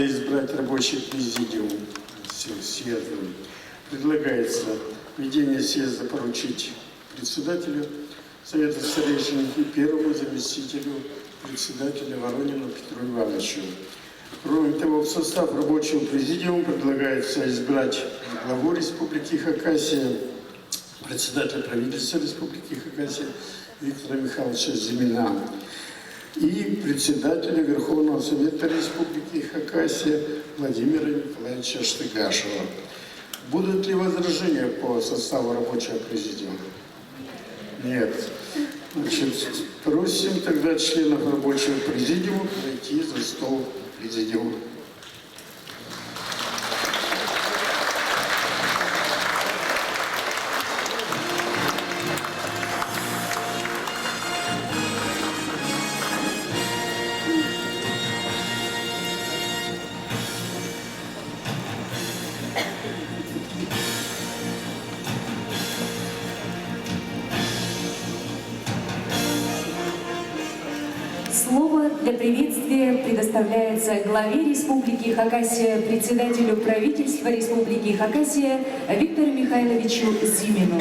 надо избрать рабочий президиум съезда. Предлагается ведение съезда поручить председателю Совета старейшин и первому заместителю председателя Воронину Петру Ивановичу. Кроме того, в состав рабочего президиума предлагается избрать главу Республики Хакасия, председателя правительства Республики Хакасия Виктора Михайловича Зимина и председателя Верховного Совета Республики Хакасия Владимира Николаевича Штыгашева. Будут ли возражения по составу рабочего президиума? Нет. Значит, просим тогда членов рабочего президиума пройти за стол президиума. Слово для приветствия предоставляется главе Республики Хакасия, председателю правительства Республики Хакасия Виктору Михайловичу Зимину.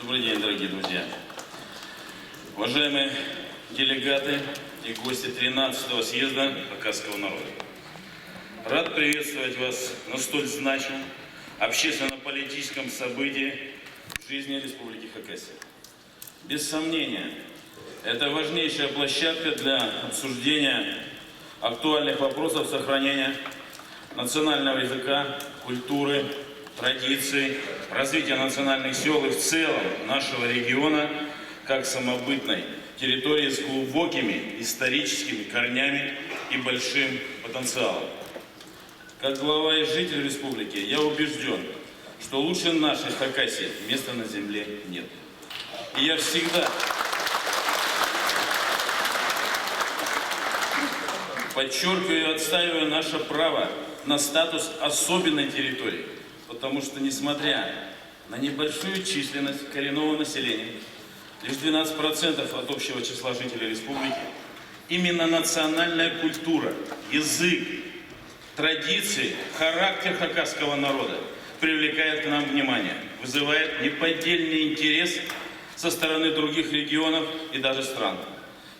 Добрый день, дорогие друзья. Уважаемые делегаты и гости 13-го съезда хакасского народа. Рад приветствовать вас на столь значимом общественно-политическом событии в жизни Республики Хакасия. Без сомнения, это важнейшая площадка для обсуждения актуальных вопросов сохранения национального языка, культуры, традиций, развития национальных сел и в целом нашего региона как самобытной территории с глубокими историческими корнями и большим потенциалом. Как глава и житель республики, я убежден, что лучше нашей Хакасии места на земле нет. И я всегда подчеркиваю и отстаиваю наше право на статус особенной территории, потому что, несмотря на небольшую численность коренного населения, лишь 12% от общего числа жителей республики, именно национальная культура, язык, традиции, характер хакасского народа привлекает к нам внимание, вызывает неподдельный интерес со стороны других регионов и даже стран,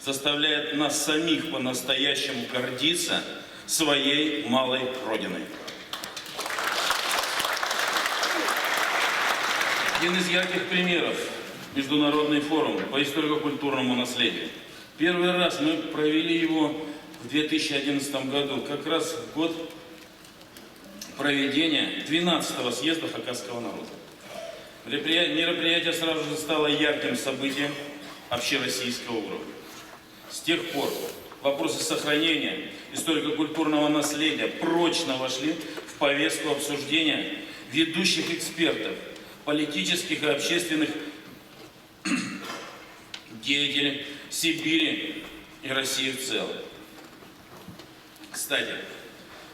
заставляет нас самих по-настоящему гордиться своей малой родиной. Один из ярких примеров – Международный форум по историко-культурному наследию. Первый раз мы провели его в 2011 году, как раз в год проведения 12-го съезда хакасского народа. Мероприятие сразу же стало ярким событием общероссийского уровня. С тех пор вопросы сохранения историко-культурного наследия прочно вошли в повестку обсуждения ведущих экспертов, политических и общественных деятелей Сибири и России в целом. Кстати,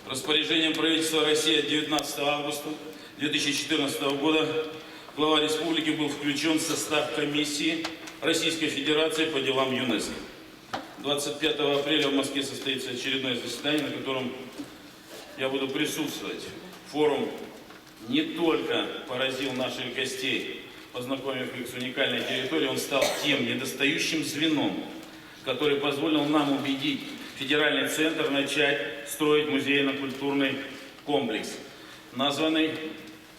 распоряжением правительства России от 19 августа 2014 года глава республики был включен в состав комиссии Российской Федерации по делам ЮНЕСКО. 25 апреля в Москве состоится очередное заседание, на котором я буду присутствовать. Форум не только поразил наших гостей, познакомив их с уникальной территорией, он стал тем недостающим звеном, который позволил нам убедить федеральный центр начать строить музейно-культурный комплекс, названный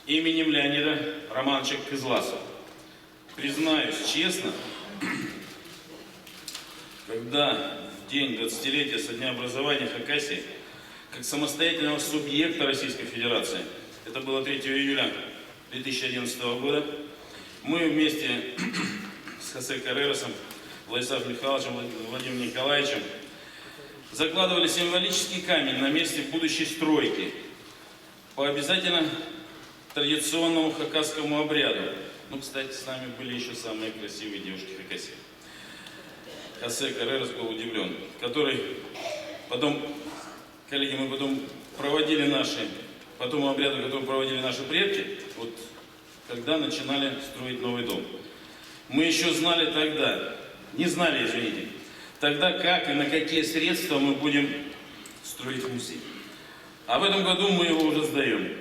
именем Леонида Романовича Кызласова. Признаюсь честно, когда в день 20-летия со дня образования Хакасии, как самостоятельного субъекта Российской Федерации, это было 3 июля 2011 года, мы вместе с Хосе Карреросом, Владиславом Михайловичем, Владимиром Николаевичем закладывали символический камень на месте будущей стройки по обязательно традиционному хакасскому обряду. Ну, кстати, с нами были еще самые красивые девушки Хакасии. Хосе Каррерос был удивлен, который потом, коллеги, мы потом проводили наши, по тому обряду, который проводили наши предки, вот когда начинали строить новый дом. Мы еще знали тогда, не знали, извините, тогда как и на какие средства мы будем строить музей. А в этом году мы его уже сдаем.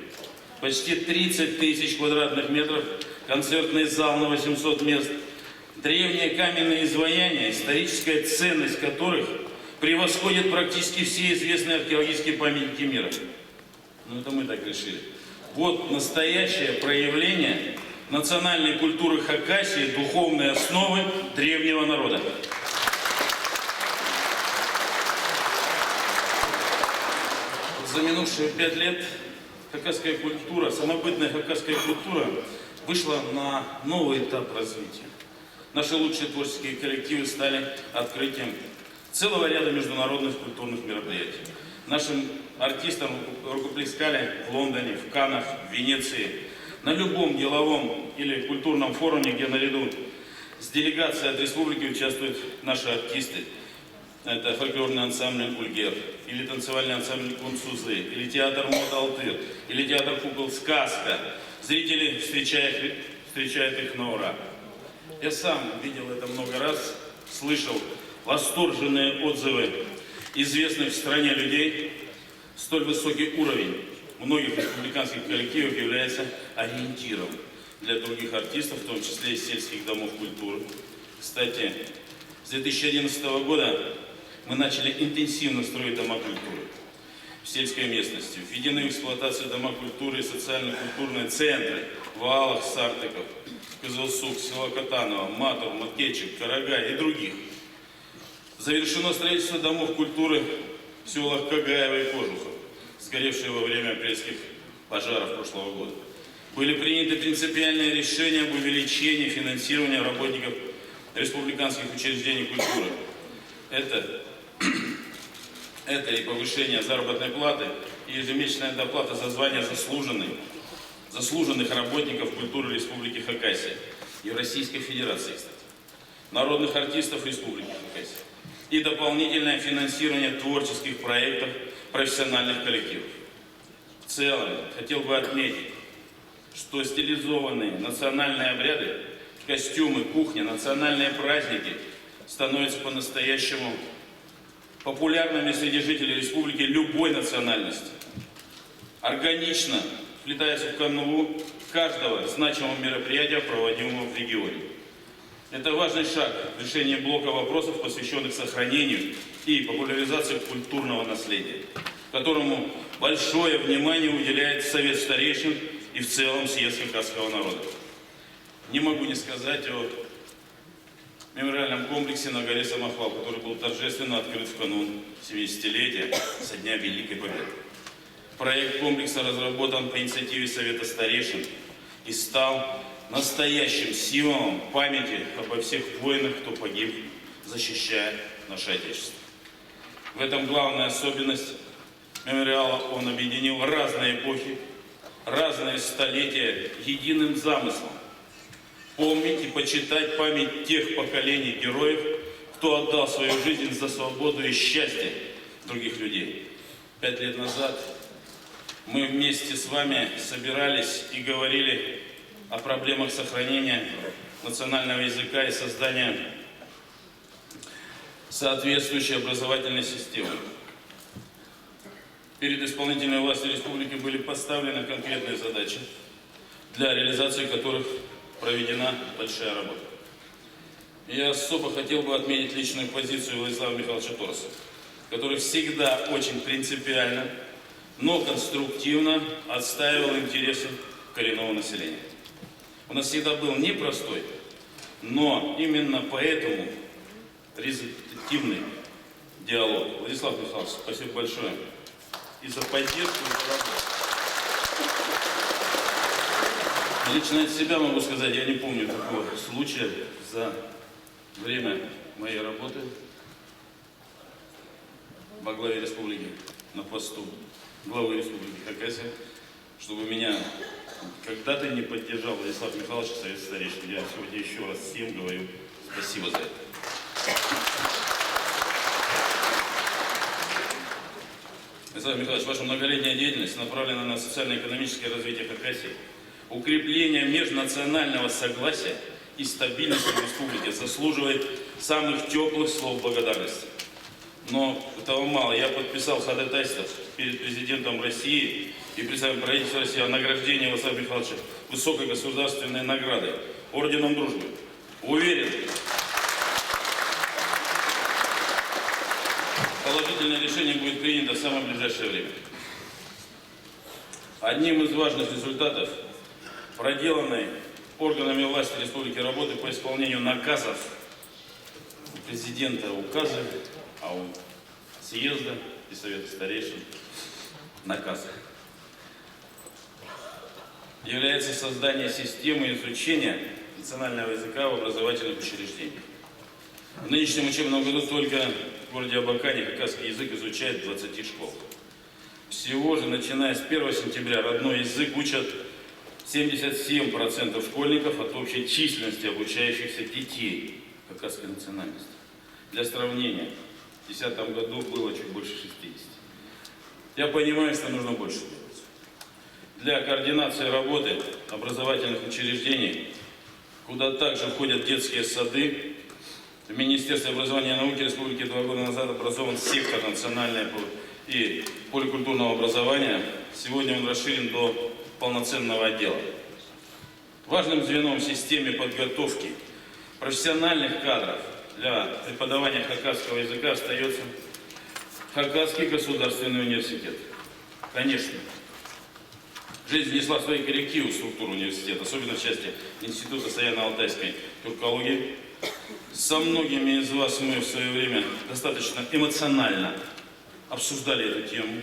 Почти 30 тысяч квадратных метров, концертный зал на 800 мест, древние каменные изваяния, историческая ценность которых превосходит практически все известные археологические памятники мира. Ну это мы так решили. Вот настоящее проявление национальной культуры Хакасии, духовной основы древнего народа. За минувшие 5 лет хакасская культура, самобытная хакасская культура вышла на новый этап развития. Наши лучшие творческие коллективы стали открытием целого ряда международных культурных мероприятий. Нашим артистам рукоплескали в Лондоне, в Каннах, в Венеции, на любом деловом или культурном форуме, где наряду с делегацией от республики участвуют наши артисты. Это фольклорный ансамбль «Ульгер», или танцевальный ансамбль «Кунцузы», или театр «Мод Алтыр», или театр кукол «Сказка». Зрители встречают их на ура. Я сам видел это много раз, слышал восторженные отзывы известных в стране людей. Столь высокий уровень многих республиканских коллективов является ориентиром для других артистов, в том числе и сельских домов культуры. Кстати, с 2011 года мы начали интенсивно строить дома культуры в сельской местности. Введены в эксплуатацию дома культуры и социально-культурные центры в Алах, Сартыков, Козылсук, село Катаново, Матов, Маткечек, Карагай и других. Завершено строительство домов культуры в селах Кагаево и Кожухов, сгоревшие во время апрельских пожаров прошлого года. Были приняты принципиальные решения об увеличении финансирования работников республиканских учреждений культуры. Это и повышение заработной платы, и ежемесячная доплата за звание заслуженных работников культуры Республики Хакасия и Российской Федерации, кстати, народных артистов Республики Хакасия, и дополнительное финансирование творческих проектов профессиональных коллективов. В целом, хотел бы отметить, что стилизованные национальные обряды, костюмы, кухня, национальные праздники становятся по-настоящему популярными среди жителей республики любой национальности. Органично вплетается в канву каждого значимого мероприятия, проводимого в регионе. Это важный шаг в решении блока вопросов, посвященных сохранению и популяризации культурного наследия, которому большое внимание уделяет Совет старейшин и в целом съезд хакасского народа. Не могу не сказать о мемориальном комплексе на горе Самохвал, который был торжественно открыт в канун 70-летия со дня Великой Победы. Проект комплекса разработан по инициативе Совета старейшин и стал настоящим символом памяти обо всех воинах, кто погиб, защищая наше Отечество. В этом главная особенность мемориала. Он объединил разные эпохи, разные столетия единым замыслом. Помнить и почитать память тех поколений героев, кто отдал свою жизнь за свободу и счастье других людей. 5 лет назад мы вместе с вами собирались и говорили о проблемах сохранения национального языка и создания соответствующей образовательной системы. Перед исполнительной властью республики были поставлены конкретные задачи, для реализации которых проведена большая работа. Я особо хотел бы отметить личную позицию Владислава Михайловича Тороса, который всегда очень принципиально, но конструктивно отстаивал интересы коренного населения. У нас всегда был непростой, но именно поэтому результативный диалог. Владислав Михайлович, спасибо большое и за поддержку, и за работу. Лично от себя могу сказать, я не помню такого случая за время моей работы во главе республики, на посту главы республики Хакасия, чтобы меня когда-то не поддержал Владислав Михайлович, Совет старейшин. Я сегодня еще раз всем говорю спасибо за это. Александр Михайлович, ваша многолетняя деятельность направлена на социально-экономическое развитие Хакасии, укрепление межнационального согласия и стабильности в республике заслуживает самых теплых слов благодарности. Но этого мало. Я подписал ходатайство перед президентом России и представителем правительства России о награждении Александра Михайловича высокой государственной наградой, орденом Дружбы. Уверен, положительное решение будет принято в самое ближайшее время. Одним из важных результатов проделанной органами власти Республики работы по исполнению наказов президента, указа, а у съезда и Совета старейшин наказа является создание системы изучения национального языка в образовательных учреждениях. В нынешнем учебном году только в городе Абакане хакасский язык изучает в 20 школах. Всего же, начиная с 1 сентября, родной язык учат 77% школьников от общей численности обучающихся детей хакасской национальности. Для сравнения, в 2010 году было чуть больше 60. Я понимаю, что нужно больше делать. Для координации работы образовательных учреждений, куда также входят детские сады, в Министерстве образования и науки Республики 2 года назад образован сектор национального и поликультурного образования. Сегодня он расширен до полноценного отдела. Важным звеном в системе подготовки профессиональных кадров для преподавания хакасского языка остается Хакасский государственный университет. Конечно, жизнь внесла свои коррективы в структуру университета, особенно в части Института Саяно-Алтайской тюркологии. Со многими из вас мы в свое время достаточно эмоционально обсуждали эту тему.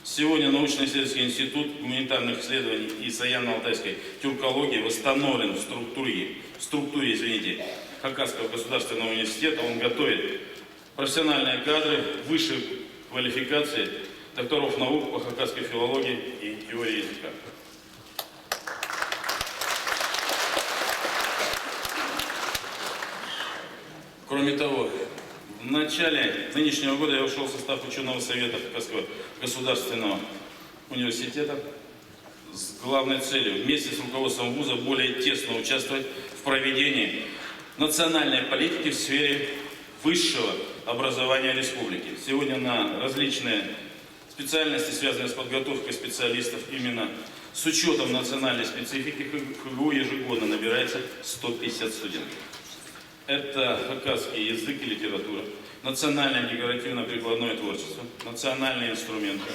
Сегодня научно-исследовательский институт гуманитарных исследований и Саяно-Алтайской тюркологии восстановлен в структуре Хакасского государственного университета. Он готовит профессиональные кадры высшей квалификации, докторов наук по хакасской филологии и теории языка. Кроме того, в начале нынешнего года я вошел в состав ученого совета Хакасского государственного университета с главной целью вместе с руководством вуза более тесно участвовать в проведении национальной политики в сфере высшего образования республики. Сегодня на различные специальности, связанные с подготовкой специалистов, именно с учетом национальной специфики ХГУ ежегодно набирается 150 студентов. Это хакасский язык и литература, национальное декоративно-прикладное творчество, национальные инструменты,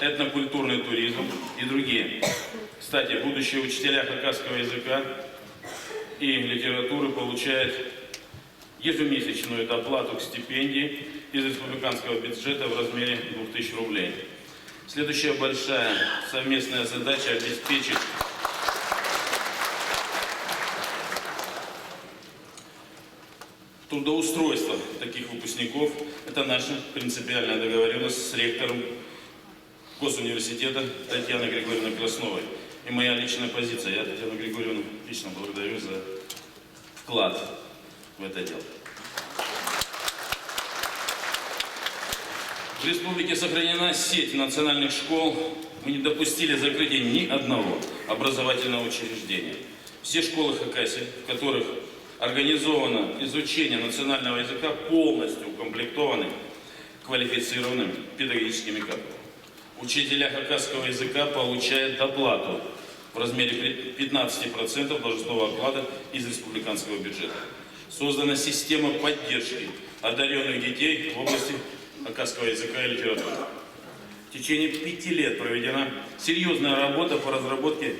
этнокультурный туризм и другие. Кстати, будущие учителя хакасского языка и литературы получают ежемесячную доплату к стипендии из республиканского бюджета в размере 2000 рублей. Следующая большая совместная задача — обеспечить трудоустройство таких выпускников. Это наша принципиальная договоренность с ректором Госуниверситета Татьяной Григорьевной Красновой. И моя личная позиция. Я Татьяну Григорьевну лично благодарю за вклад в это дело. В республике сохранена сеть национальных школ. Мы не допустили закрытия ни одного образовательного учреждения. Все школы Хакасии, в которых организовано изучение национального языка, полностью укомплектованы квалифицированными педагогическими кадрами. Учителя хакасского языка получают доплату в размере 15% должностного оклада из республиканского бюджета. Создана система поддержки одаренных детей в области хакасского языка и литературы. В течение 5 лет проведена серьезная работа по разработке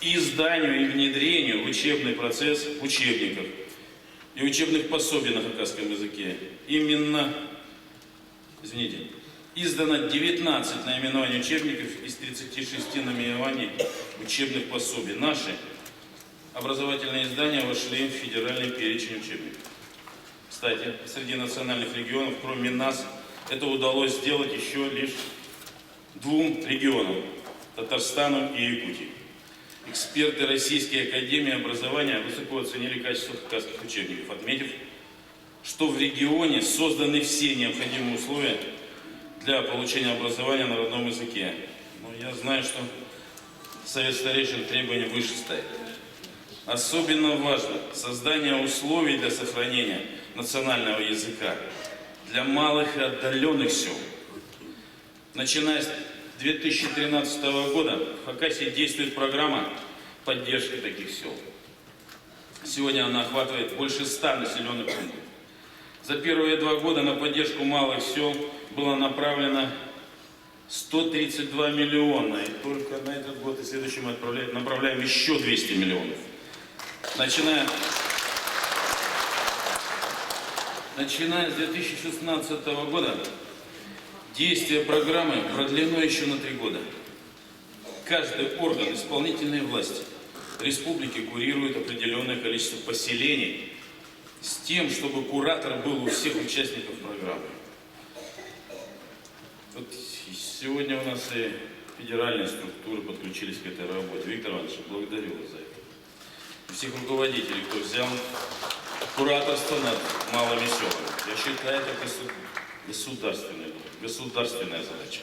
и изданию и внедрению в учебный процесс учебников и учебных пособий на хакасском языке. Издано 19 наименований учебников из 36 наименований учебных пособий. Наши образовательные издания вошли в федеральный перечень учебников. Кстати, среди национальных регионов, кроме нас, это удалось сделать еще лишь 2 регионам – Татарстану и Якутии. Эксперты Российской академии образования высоко оценили качество хакасских учебников, отметив, что в регионе созданы все необходимые условия для получения образования на родном языке. Но я знаю, что Совет старейшин требований выше ставит. Особенно важно создание условий для сохранения национального языка для малых и отдаленных сел. Начиная с 2013 года в Хакасии действует программа поддержки таких сел. Сегодня она охватывает больше 100 населенных пунктов. За первые 2 года на поддержку малых сел было направлено 132 миллиона. И только на этот год и следующий мы направляем еще 200 миллионов. Начиная с 2016 года действие программы продлено еще на 3 года. Каждый орган исполнительной власти республики курирует определенное количество поселений с тем, чтобы куратор был у всех участников программы. Вот сегодня у нас и федеральные структуры подключились к этой работе. Виктор Иванович, благодарю вас за это. И всех руководителей, кто взял кураторство над малыми селами. Я считаю, это государственная задача.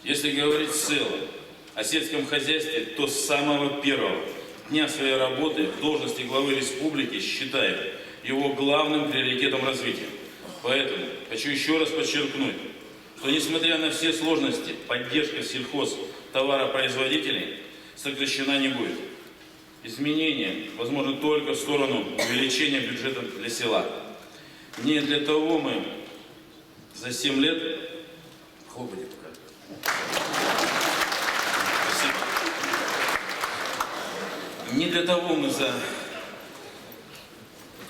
Если говорить в целом о сельском хозяйстве, то с самого первого дня своей работы в должности главы республики считаю его главным приоритетом развития. Поэтому хочу еще раз подчеркнуть, что несмотря на все сложности, поддержка сельхозтоваропроизводителей сокращена не будет. Изменения возможны только в сторону увеличения бюджета для села. Не для того мы за 7 лет... Хлопайте пока. Спасибо. Не для того мы за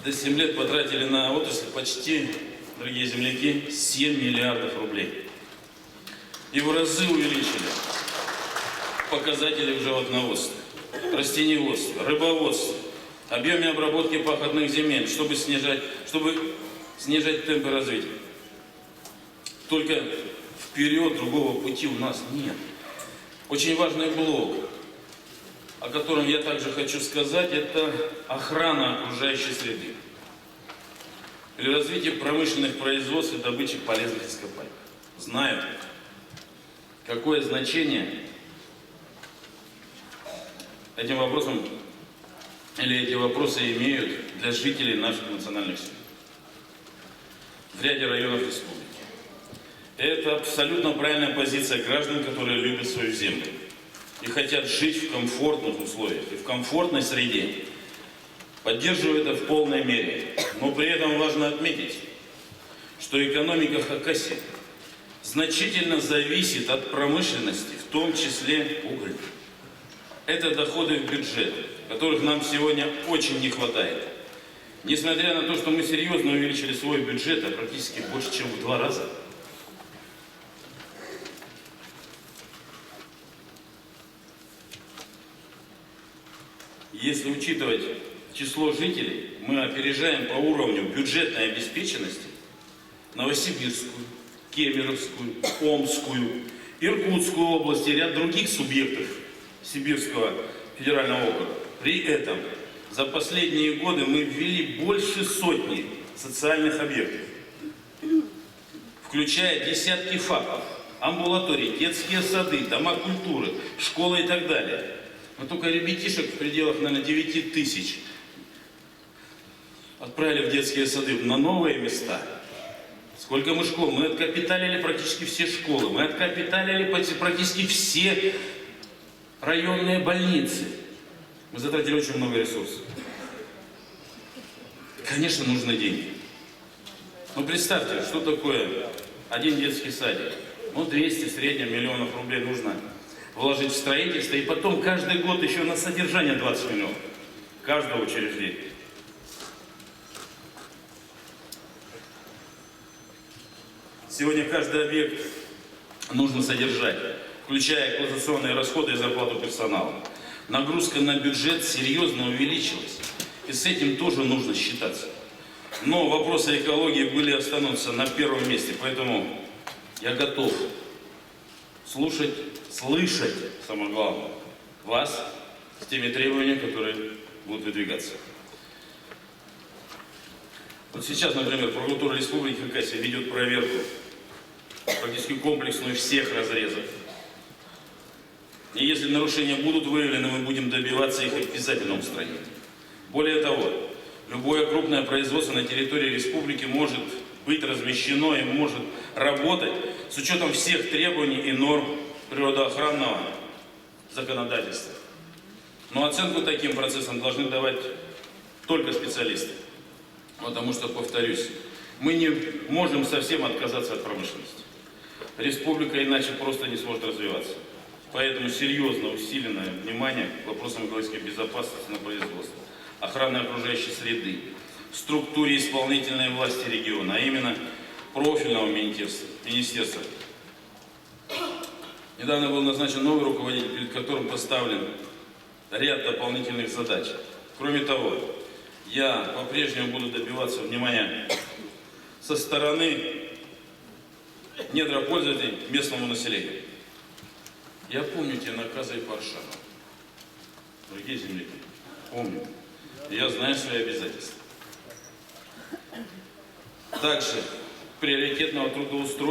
7 лет потратили на отрасль почти, дорогие земляки, 7 миллиардов рублей. И в разы увеличили показатели в животноводстве, растениеводстве, рыбоводстве, объеме обработки пахотных земель, чтобы снижать темпы развития. Только вперед другого пути у нас нет. Очень важный блок, о котором я также хочу сказать, это охрана окружающей среды. При развитии промышленных производств и добычи полезных ископаемых. Знаю, какое значение эти вопросы имеют для жителей наших национальных сел в ряде районов республики. Это абсолютно правильная позиция граждан, которые любят свою землю и хотят жить в комфортных условиях и в комфортной среде. Поддерживаю это в полной мере. Но при этом важно отметить, что экономика Хакасии значительно зависит от промышленности, в том числе угольной. Это доходы в бюджет, которых нам сегодня очень не хватает. Несмотря на то, что мы серьезно увеличили свой бюджет, а практически больше, чем в 2 раза. Если учитывать число жителей, мы опережаем по уровню бюджетной обеспеченности Новосибирскую, Кемеровскую, Омскую, Иркутскую область и ряд других субъектов Сибирского федерального округа. При этом за последние годы мы ввели больше сотни социальных объектов, включая десятки ФАПов, амбулаторий, детские сады, дома культуры, школы и так далее. Мы только ребятишек в пределах, наверное, 9 тысяч отправили в детские сады на новые места. Сколько мы школ? Мы откапиталили практически все школы, мы откапиталили практически все районные больницы. Мы затратили очень много ресурсов. Конечно, нужны деньги. Но представьте, что такое один детский садик. 200 в среднем миллионов рублей нужно вложить в строительство, и потом каждый год еще на содержание 20 миллионов. Каждого учреждения. Сегодня каждый объект нужно содержать, включая эксплуатационные расходы и зарплату персонала. Нагрузка на бюджет серьезно увеличилась, и с этим тоже нужно считаться. Но вопросы экологии были и останутся на первом месте, поэтому я готов слушать, слышать, самое главное, вас с теми требованиями, которые будут выдвигаться. Вот сейчас, например, прокуратура Республики Хакасия ведет проверку практически комплексную всех разрезов. И если нарушения будут выявлены, мы будем добиваться их обязательного устранения. Более того, любое крупное производство на территории республики может быть размещено и может работать с учетом всех требований и норм природоохранного законодательства. Но оценку таким процессам должны давать только специалисты. Потому что, повторюсь, мы не можем совсем отказаться от промышленности. Республика иначе просто не сможет развиваться. Поэтому серьезно усиленное внимание к вопросам экологической безопасности на производстве, охраны окружающей среды, структуре исполнительной власти региона, а именно профильного министерства. Недавно был назначен новый руководитель, перед которым поставлен ряд дополнительных задач. Кроме того, я по-прежнему буду добиваться внимания со стороны недропользователей местному населению. Я помню те наказы и Паршана. Дорогие земляки, помню. Я знаю свои обязательства. Также приоритетного трудоустройства